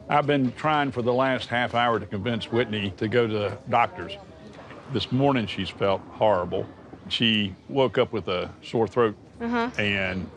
I've been trying for the last half hour to convince Whitney to go to the doctor's. This morning she's felt horrible. She woke up with a sore throat and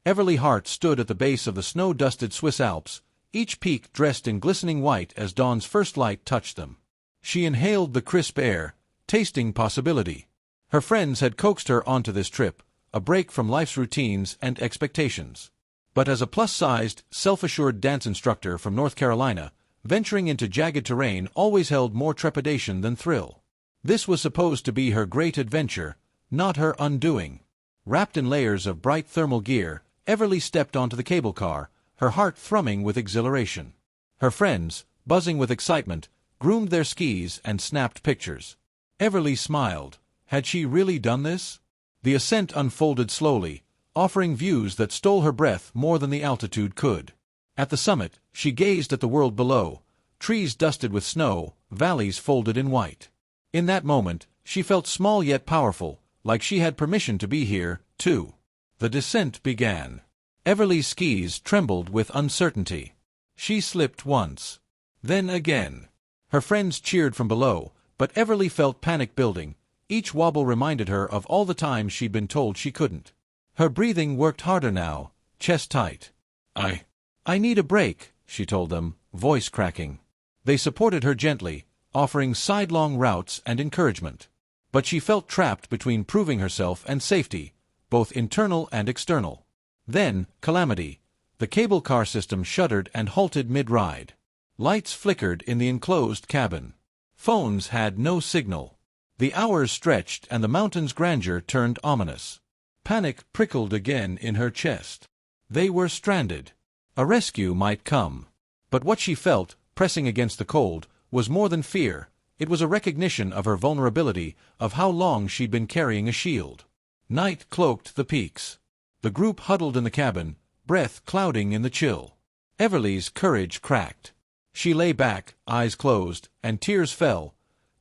Everly Hart stood at the base of the snow-dusted Swiss Alps, each peak dressed in glistening white as dawn's first light touched them. She inhaled the crisp air, tasting possibility. Her friends had coaxed her onto this trip, a break from life's routines and expectations. But as a plus-sized, self-assured dance instructor from North Carolina, venturing into jagged terrain always held more trepidation than thrill. This was supposed to be her great adventure, not her undoing. Wrapped in layers of bright thermal gear, Everly stepped onto the cable car, her heart thrumming with exhilaration. Her friends, buzzing with excitement, groomed their skis and snapped pictures. Everly smiled. Had she really done this? The ascent unfolded slowly, offering views that stole her breath more than the altitude could. At the summit, she gazed at the world below, trees dusted with snow, valleys folded in white. In that moment, she felt small yet powerful, like she had permission to be here, too. The descent began. Everly's skis trembled with uncertainty. She slipped once. Then again. Her friends cheered from below, but Everly felt panic building. Each wobble reminded her of all the times she'd been told she couldn't. Her breathing worked harder now, chest tight. I need a break, she told them, voice cracking. They supported her gently, offering sidelong routes and encouragement. But she felt trapped between proving herself and safety, both internal and external. Then, calamity. The cable car system shuddered and halted mid-ride. Lights flickered in the enclosed cabin. Phones had no signal. The hours stretched and the mountain's grandeur turned ominous. Panic prickled again in her chest. They were stranded. A rescue might come. But what she felt, pressing against the cold, was more than fear. It was a recognition of her vulnerability, of how long she'd been carrying a shield. Night cloaked the peaks. The group huddled in the cabin, breath clouding in the chill. Everly's courage cracked. She lay back, eyes closed, and tears fell.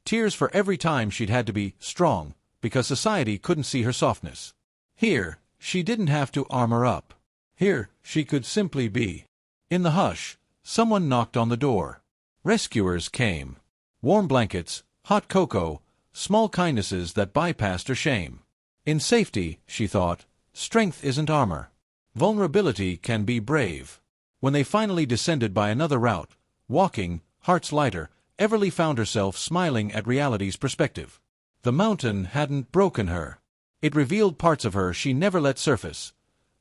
Tears for every time she'd had to be strong, because society couldn't see her softness. Here, she didn't have to armor up. Here, she could simply be. In the hush, someone knocked on the door. Rescuers came. Warm blankets, hot cocoa, small kindnesses that bypassed her shame. In safety, she thought, strength isn't armor. Vulnerability can be brave. When they finally descended by another route, walking, hearts lighter, Everly found herself smiling at reality's perspective. The mountain hadn't broken her. It revealed parts of her she never let surface.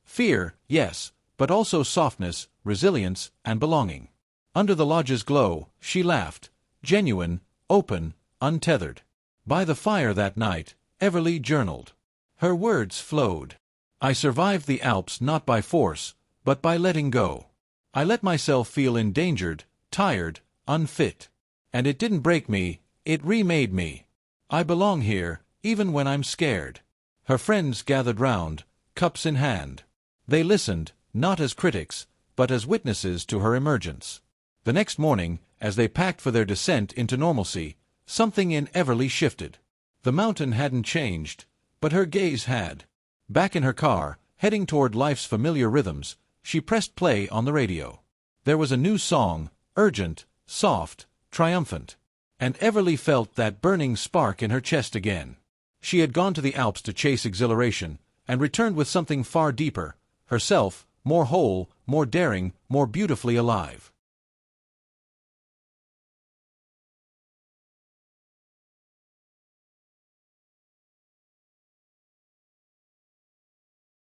Fear, yes, but also softness, resilience, and belonging. Under the lodge's glow, she laughed. Genuine, open, untethered. By the fire that night, Everly journaled. Her words flowed. I survived the Alps not by force, but by letting go. I let myself feel endangered, tired, unfit. And it didn't break me, it remade me. I belong here, even when I'm scared. Her friends gathered round, cups in hand. They listened, not as critics, but as witnesses to her emergence. The next morning, as they packed for their descent into normalcy, something in Everly shifted. The mountain hadn't changed, but her gaze had. Back in her car, heading toward life's familiar rhythms, she pressed play on the radio. There was a new song, urgent, soft, triumphant. And Everly felt that burning spark in her chest again. She had gone to the Alps to chase exhilaration, and returned with something far deeper, herself, more whole, more daring, more beautifully alive.